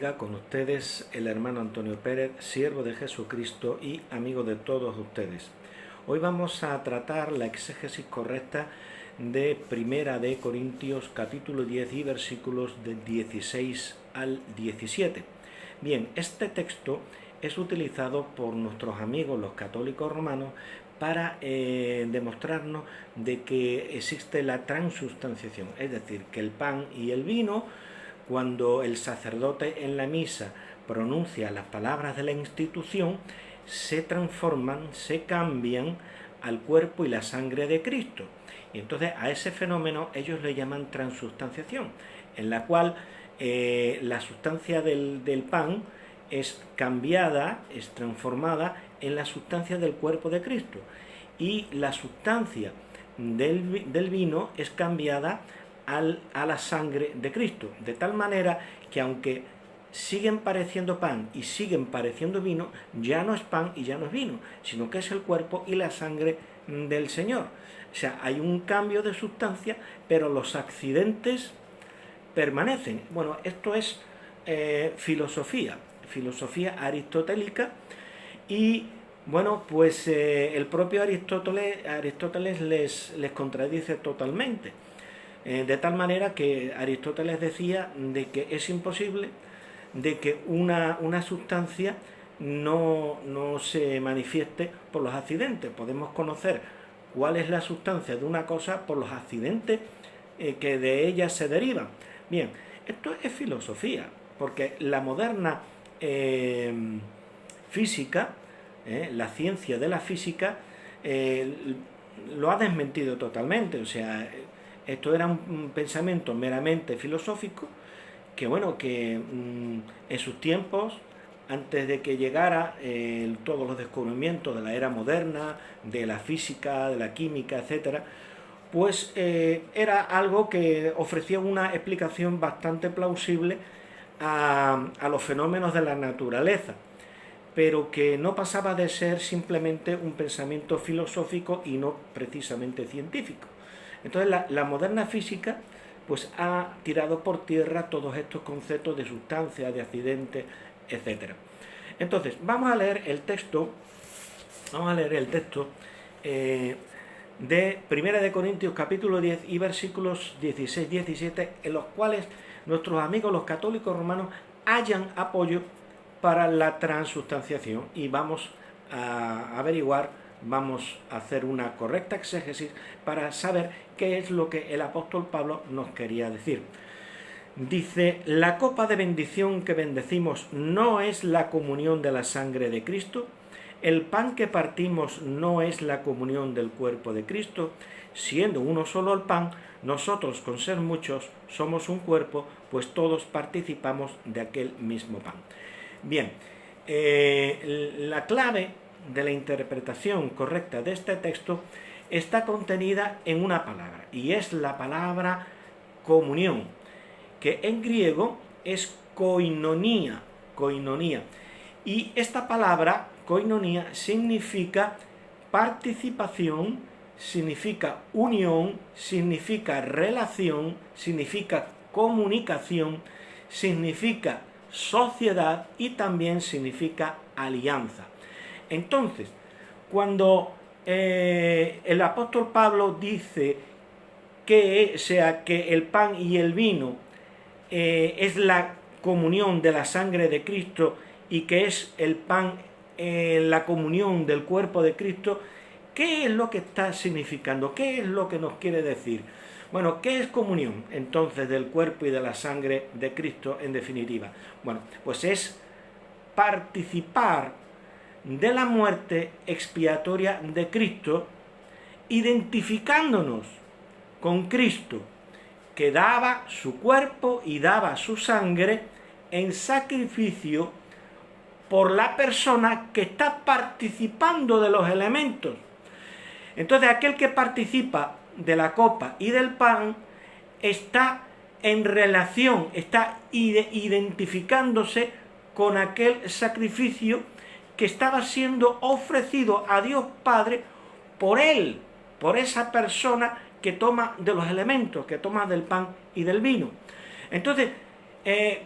Católica, con ustedes el hermano Antonio Pérez, siervo de Jesucristo y amigo de todos ustedes. Hoy vamos a tratar la exégesis correcta de Primera de Corintios capítulo 10 y versículos del 16 al 17. Bien, este texto es utilizado por nuestros amigos los católicos romanos para demostrarnos de que existe la transustanciación, es decir, que el pan y el vino, cuando el sacerdote en la misa pronuncia las palabras de la institución, se transforman, se cambian al cuerpo y la sangre de Cristo. Y entonces a ese fenómeno ellos le llaman transustanciación, en la cual la sustancia del pan es cambiada, es transformada en la sustancia del cuerpo de Cristo, y la sustancia del vino es cambiada a la sangre de Cristo, de tal manera que aunque siguen pareciendo pan y siguen pareciendo vino, ya no es pan y ya no es vino, sino que es el cuerpo y la sangre del Señor. O sea, hay un cambio de sustancia, pero los accidentes permanecen. Bueno, esto es filosofía aristotélica, y bueno, pues el propio Aristóteles les contradice totalmente, de tal manera que Aristóteles decía de que es imposible de que una sustancia no se manifieste por los accidentes. Podemos conocer cuál es la sustancia de una cosa por los accidentes que de ella se derivan. Bien, esto es filosofía, porque la moderna física, la ciencia de la física, lo ha desmentido totalmente. O sea, esto era un pensamiento meramente filosófico que, bueno, que en sus tiempos, antes de que llegara todos los descubrimientos de la era moderna, de la física, de la química, etcétera, pues era algo que ofrecía una explicación bastante plausible a los fenómenos de la naturaleza, pero que no pasaba de ser simplemente un pensamiento filosófico y no precisamente científico. Entonces la moderna física pues ha tirado por tierra todos estos conceptos de sustancia, de accidente, etc. Entonces, vamos a leer el texto de Primera de Corintios capítulo 10 y versículos 16-17, en los cuales nuestros amigos los católicos romanos hallan apoyo para la transustanciación, y vamos a averiguar, vamos a hacer una correcta exégesis para saber qué es lo que el apóstol Pablo nos quería decir. Dice: la copa de bendición que bendecimos no es la comunión de la sangre de Cristo. El pan que partimos no es la comunión del cuerpo de Cristo. Siendo uno solo el pan, nosotros, con ser muchos, somos un cuerpo, pues todos participamos de aquel mismo pan. Bien, la clave de la interpretación correcta de este texto está contenida en una palabra, y es la palabra comunión, que en griego es koinonia. Y esta palabra koinonia significa participación, significa unión, significa relación, significa comunicación, significa sociedad y también significa alianza. Entonces, cuando el apóstol Pablo dice que el pan y el vino es la comunión de la sangre de Cristo, y que es el pan la comunión del cuerpo de Cristo, ¿qué es lo que está significando? ¿Qué es lo que nos quiere decir? Bueno, ¿qué es comunión entonces del cuerpo y de la sangre de Cristo en definitiva? Bueno, pues es participar de la muerte expiatoria de Cristo, identificándonos con Cristo, que daba su cuerpo y daba su sangre en sacrificio por la persona que está participando de los elementos. Entonces, aquel que participa de la copa y del pan está en relación, está identificándose con aquel sacrificio que estaba siendo ofrecido a Dios Padre por él, por esa persona que toma de los elementos, que toma del pan y del vino. Entonces,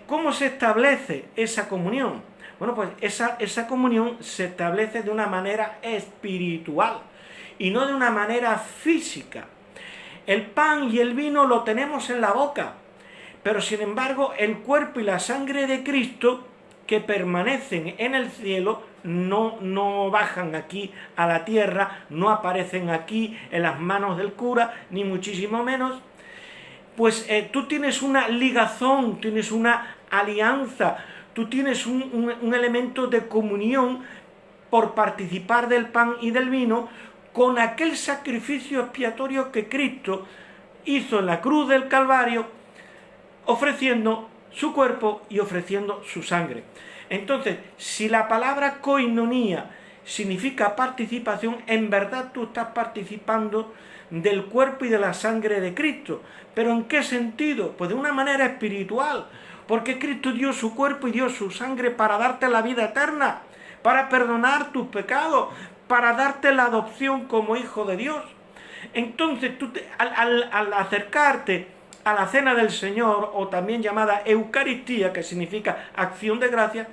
¿Cómo se establece esa comunión? Bueno, pues esa comunión se establece de una manera espiritual y no de una manera física. El pan y el vino lo tenemos en la boca, pero sin embargo el cuerpo y la sangre de Cristo que permanecen en el cielo no bajan aquí a la tierra, no aparecen aquí en las manos del cura, ni muchísimo menos. Pues tú tienes una ligazón, tienes una alianza, tú tienes un elemento de comunión por participar del pan y del vino con aquel sacrificio expiatorio que Cristo hizo en la cruz del Calvario, ofreciendo su cuerpo y ofreciendo su sangre. Entonces, si la palabra koinonía significa participación, en verdad tú estás participando del cuerpo y de la sangre de Cristo. ¿Pero en qué sentido? Pues de una manera espiritual, porque Cristo dio su cuerpo y dio su sangre para darte la vida eterna, para perdonar tus pecados, para darte la adopción como hijo de Dios. Entonces, tú al acercarte a la cena del Señor, o también llamada Eucaristía, que significa acción de gracias,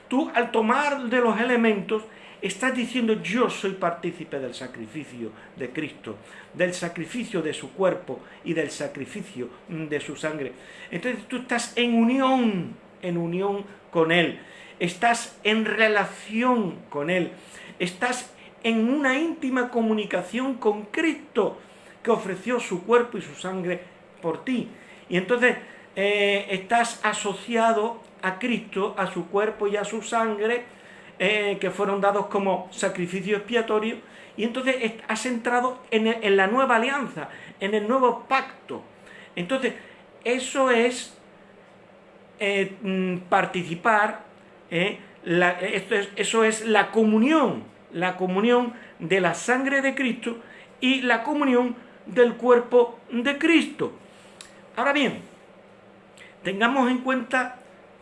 tú al tomar de los elementos estás diciendo: yo soy partícipe del sacrificio de Cristo, del sacrificio de su cuerpo y del sacrificio de su sangre. Entonces tú estás en unión con Él, estás en relación con Él, estás en una íntima comunicación con Cristo, que ofreció su cuerpo y su sangre por ti. Y entonces estás asociado a Cristo, a su cuerpo y a su sangre, que fueron dados como sacrificio expiatorio, y entonces has entrado en la nueva alianza, en el nuevo pacto. Entonces, eso es participar, eso es la comunión de la sangre de Cristo y la comunión del cuerpo de Cristo. Ahora bien, tengamos en cuenta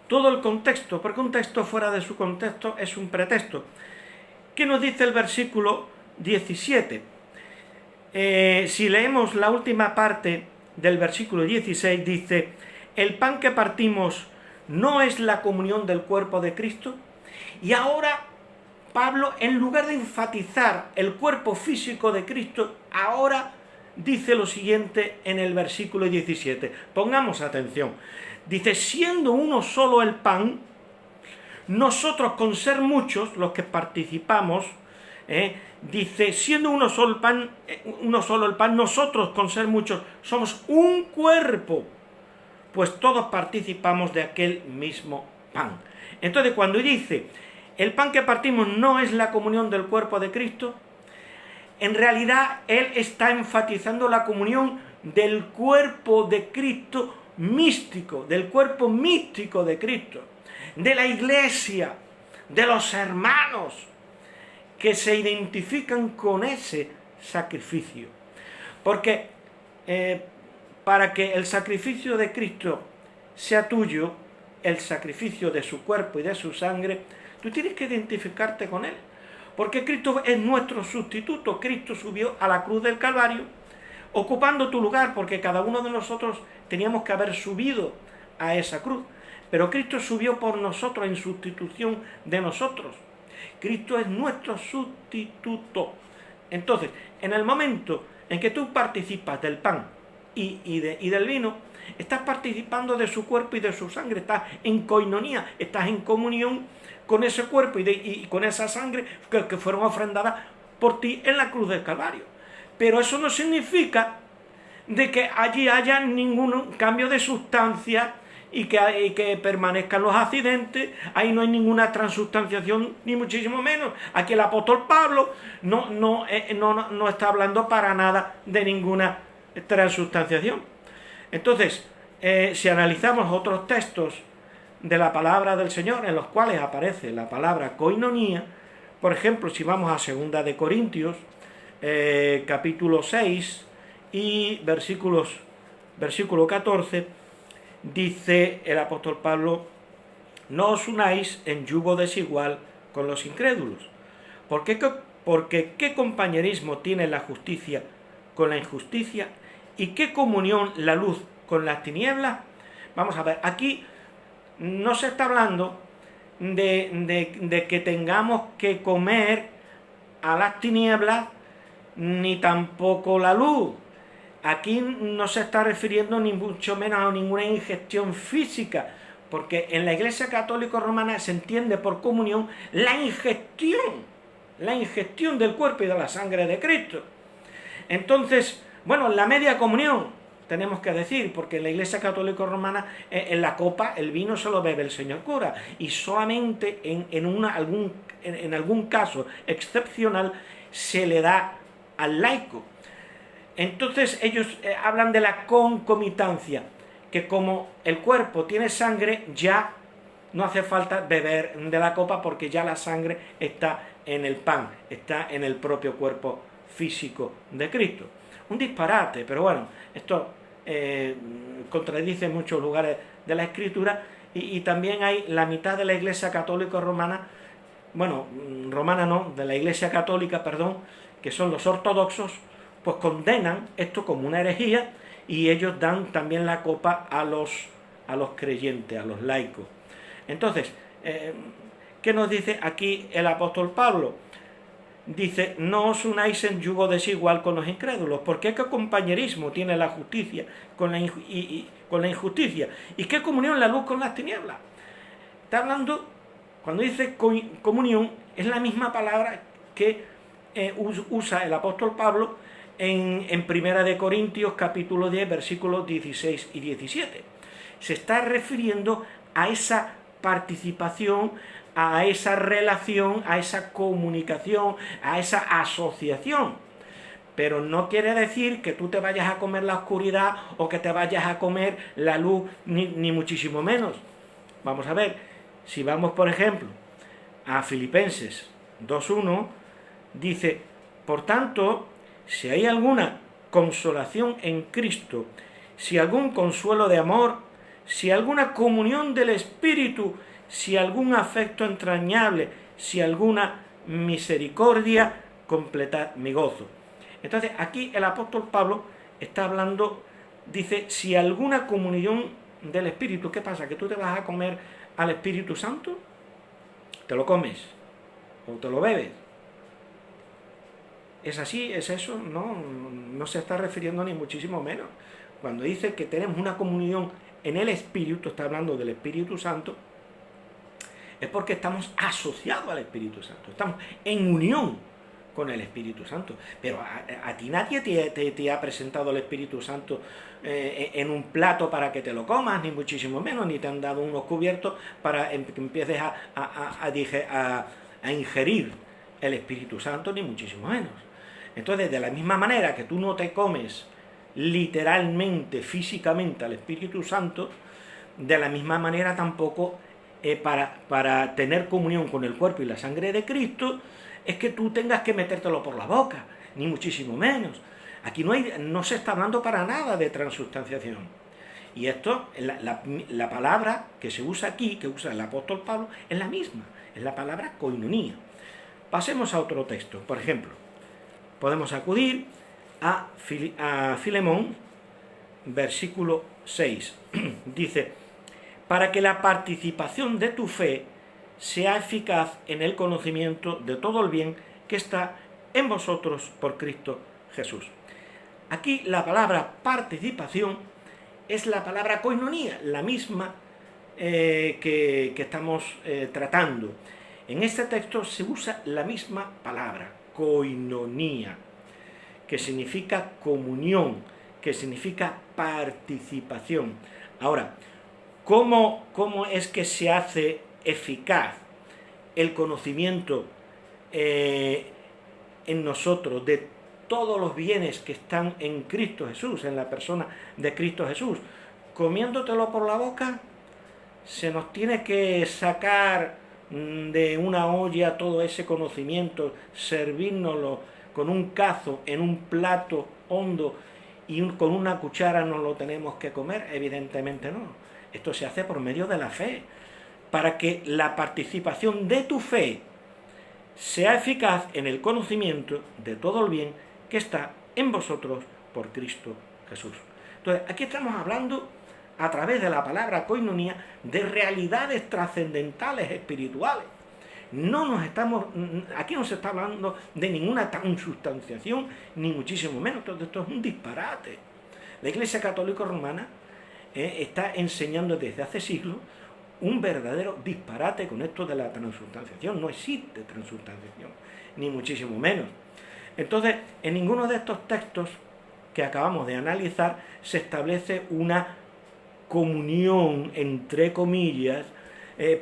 todo el contexto, porque un texto fuera de su contexto es un pretexto. ¿Qué nos dice el versículo 17? Si leemos la última parte del versículo 16, dice: el pan que partimos no es la comunión del cuerpo de Cristo. Y ahora Pablo, en lugar de enfatizar el cuerpo físico de Cristo, ahora dice lo siguiente en el versículo 17. Pongamos atención. Dice: siendo uno solo el pan, nosotros, con ser muchos los que participamos, dice, siendo uno solo el pan, nosotros, con ser muchos, somos un cuerpo, pues todos participamos de aquel mismo pan. Entonces, cuando dice: el pan que partimos no es la comunión del cuerpo de Cristo, en realidad él está enfatizando la comunión del cuerpo de Cristo místico, del cuerpo místico de Cristo, de la iglesia, de los hermanos que se identifican con ese sacrificio. Porque para que el sacrificio de Cristo sea tuyo, el sacrificio de su cuerpo y de su sangre, tú tienes que identificarte con él. Porque Cristo es nuestro sustituto. Cristo subió a la cruz del Calvario, ocupando tu lugar, porque cada uno de nosotros teníamos que haber subido a esa cruz. Pero Cristo subió por nosotros en sustitución de nosotros. Cristo es nuestro sustituto. Entonces, en el momento en que tú participas del pan y del vino, estás participando de su cuerpo y de su sangre. Estás en koinonía, estás en comunión con ese cuerpo y con esa sangre que fueron ofrendadas por ti en la cruz del Calvario. Pero eso no significa de que allí haya ningún cambio de sustancia y que permanezcan los accidentes. Ahí no hay ninguna transustanciación, ni muchísimo menos. Aquí el apóstol Pablo no está hablando para nada de ninguna transustanciación. Entonces, si analizamos otros textos de la palabra del Señor en los cuales aparece la palabra koinonía, por ejemplo, si vamos a 2 de Corintios, capítulo 6 y versículo 14, dice el apóstol Pablo: no os unáis en yugo desigual con los incrédulos, porque ¿qué compañerismo tiene la justicia con la injusticia? ¿Y qué comunión la luz con las tinieblas? Vamos a ver, aquí no se está hablando de que tengamos que comer a las tinieblas, ni tampoco la luz. Aquí no se está refiriendo ni mucho menos a ninguna ingestión física, porque en la Iglesia Católica Romana se entiende por comunión la ingestión del cuerpo y de la sangre de Cristo. Entonces, bueno, la media comunión, tenemos que decir, porque en la Iglesia Católica Romana, en la copa, el vino se lo bebe el señor cura, y solamente en algún caso excepcional se le da al laico. Entonces ellos hablan de la concomitancia, que como el cuerpo tiene sangre, ya no hace falta beber de la copa porque ya la sangre está en el pan, está en el propio cuerpo físico de Cristo. Un disparate, pero bueno, esto contradice muchos lugares de la Escritura, y también hay la mitad de la Iglesia Católica Romana, bueno, romana no, de la Iglesia Católica, perdón, que son los ortodoxos, pues condenan esto como una herejía, y ellos dan también la copa a los creyentes, a los laicos. Entonces, ¿qué nos dice aquí el apóstol Pablo? Dice, no os unáis en yugo desigual con los incrédulos, porque ¿qué compañerismo tiene la justicia con la injusticia? ¿Y qué comunión la luz con las tinieblas? Está hablando, cuando dice comunión, es la misma palabra que usa el apóstol Pablo en Primera de Corintios, capítulo 10, versículos 16 y 17. Se está refiriendo a esa participación, a esa relación, a esa comunicación, a esa asociación. Pero no quiere decir que tú te vayas a comer la oscuridad o que te vayas a comer la luz, ni muchísimo menos. Vamos a ver, si vamos por ejemplo a Filipenses 2.1, dice, por tanto, si hay alguna consolación en Cristo, si algún consuelo de amor, si alguna comunión del Espíritu, si algún afecto entrañable, si alguna misericordia, completad mi gozo. Entonces, aquí el apóstol Pablo está hablando, dice, si alguna comunión del Espíritu. ¿Qué pasa? ¿Que tú te vas a comer al Espíritu Santo? ¿Te lo comes? ¿O te lo bebes? ¿Es así? ¿Es eso? No se está refiriendo ni muchísimo menos. Cuando dice que tenemos una comunión en el Espíritu, está hablando del Espíritu Santo, es porque estamos asociados al Espíritu Santo, estamos en unión con el Espíritu Santo. Pero a ti nadie te ha presentado el Espíritu Santo en un plato para que te lo comas, ni muchísimo menos, ni te han dado unos cubiertos para que empieces a ingerir el Espíritu Santo, ni muchísimo menos. Entonces, de la misma manera que tú no te comes literalmente, físicamente al Espíritu Santo, de la misma manera tampoco para tener comunión con el cuerpo y la sangre de Cristo, es que tú tengas que metértelo por la boca, ni muchísimo menos. Aquí no se está hablando para nada de transustanciación. Y esto, la palabra que se usa aquí, que usa el apóstol Pablo, es la misma, es la palabra koinonía. Pasemos a otro texto. Por ejemplo, podemos acudir a Filemón, versículo 6. Dice, para que la participación de tu fe sea eficaz en el conocimiento de todo el bien que está en vosotros por Cristo Jesús. Aquí la palabra participación es la palabra koinonía, la misma que estamos tratando. En este texto se usa la misma palabra, koinonía, que significa comunión, que significa participación. Ahora, ¿cómo es que se hace eficaz el conocimiento en nosotros de todos los bienes que están en Cristo Jesús, en la persona de Cristo Jesús? Comiéndotelo por la boca, se nos tiene que sacar de una olla todo ese conocimiento, servírnoslo con un cazo en un plato hondo y con una cuchara nos lo tenemos que comer. Evidentemente no. Esto se hace por medio de la fe, para que la participación de tu fe sea eficaz en el conocimiento de todo el bien que está en vosotros por Cristo Jesús. Entonces, aquí estamos hablando a través de la palabra koinonía, de realidades trascendentales espirituales. Aquí no se está hablando de ninguna transubstanciación, ni muchísimo menos. Todo esto es un disparate. La Iglesia Católica Romana está enseñando desde hace siglos un verdadero disparate con esto de la transubstanciación. No existe transubstanciación, ni muchísimo menos. Entonces, en ninguno de estos textos que acabamos de analizar se establece una comunión, entre comillas,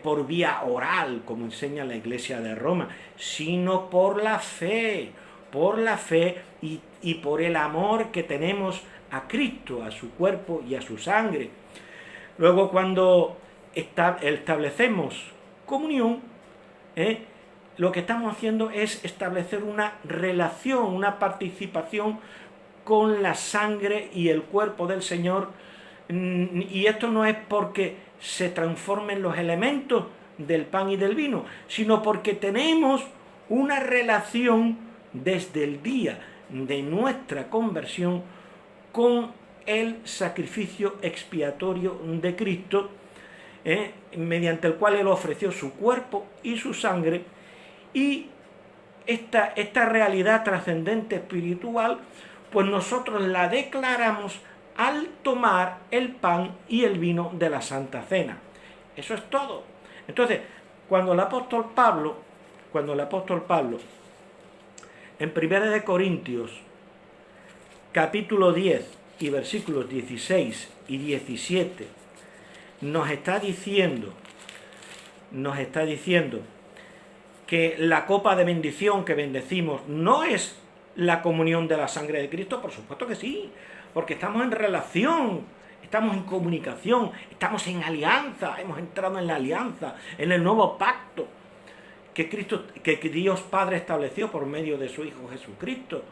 por vía oral, como enseña la Iglesia de Roma, sino por la fe y por el amor que tenemos a Cristo, a su cuerpo y a su sangre. Luego, cuando establecemos comunión, lo que estamos haciendo es establecer una relación, una participación con la sangre y el cuerpo del Señor, y esto no es porque se transformen los elementos del pan y del vino, sino porque tenemos una relación desde el día de nuestra conversión con el sacrificio expiatorio de Cristo, mediante el cual Él ofreció su cuerpo y su sangre, y esta realidad trascendente espiritual, pues nosotros la declaramos al tomar el pan y el vino de la Santa Cena. Eso es todo. Entonces, cuando el apóstol Pablo, en 1 Corintios, capítulo 10 y versículos 16 y 17, nos está diciendo que la copa de bendición que bendecimos no es la comunión de la sangre de Cristo. Por supuesto que sí, porque estamos en relación, estamos en comunicación, estamos en alianza, hemos entrado en la alianza, en el nuevo pacto que Dios Padre estableció por medio de su Hijo Jesucristo.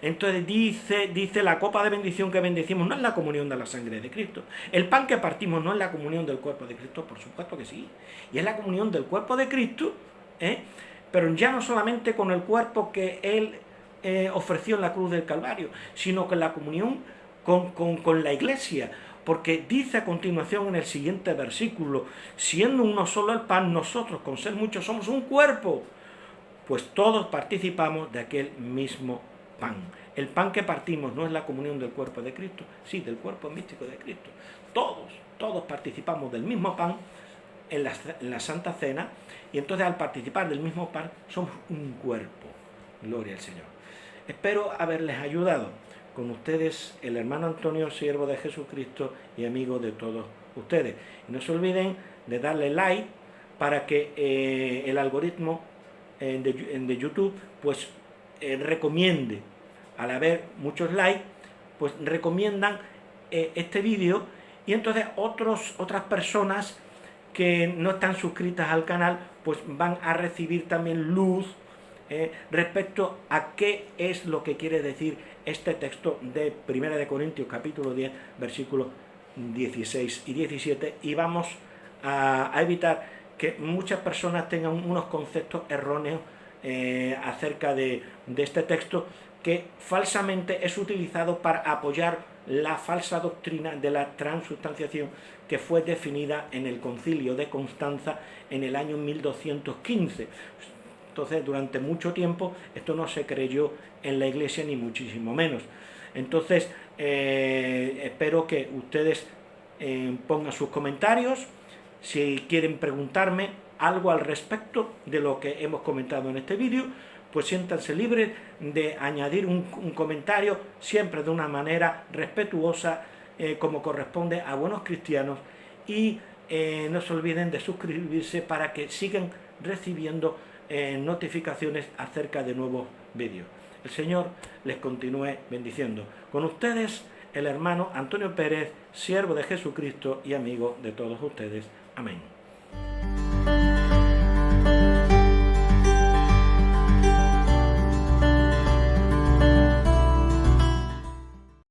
Entonces dice la copa de bendición que bendecimos no es la comunión de la sangre de Cristo. El pan que partimos no es la comunión del cuerpo de Cristo, por supuesto que sí. Y es la comunión del cuerpo de Cristo, pero ya no solamente con el cuerpo que Él ofreció en la cruz del Calvario, sino con la comunión con la Iglesia. Porque dice a continuación en el siguiente versículo: siendo uno solo el pan, nosotros con ser muchos somos un cuerpo, pues todos participamos de aquel mismo pan. El pan que partimos no es la comunión del cuerpo de Cristo, sí, del cuerpo místico de Cristo. Todos participamos del mismo pan en la Santa Cena, y entonces al participar del mismo pan somos un cuerpo. Gloria al Señor. Espero haberles ayudado. Con ustedes, el hermano Antonio, siervo de Jesucristo y amigo de todos ustedes. Y no se olviden de darle like para que el algoritmo de YouTube pues recomiende. Al haber muchos likes, pues recomiendan este vídeo, y entonces otras personas que no están suscritas al canal pues van a recibir también luz respecto a qué es lo que quiere decir este texto de 1 Corintios capítulo 10 versículos 16 y 17, y vamos a evitar que muchas personas tengan unos conceptos erróneos acerca de este texto, que falsamente es utilizado para apoyar la falsa doctrina de la transubstanciación que fue definida en el Concilio de Constanza en el año 1215. Entonces, durante mucho tiempo esto no se creyó en la Iglesia, ni muchísimo menos. Entonces, espero que ustedes pongan sus comentarios. Si quieren preguntarme algo al respecto de lo que hemos comentado en este vídeo, pues siéntanse libres de añadir un comentario, siempre de una manera respetuosa, como corresponde a buenos cristianos, y no se olviden de suscribirse para que sigan recibiendo notificaciones acerca de nuevos vídeos. El Señor les continúe bendiciendo. Con ustedes, el hermano Antonio Pérez, siervo de Jesucristo y amigo de todos ustedes. Amén.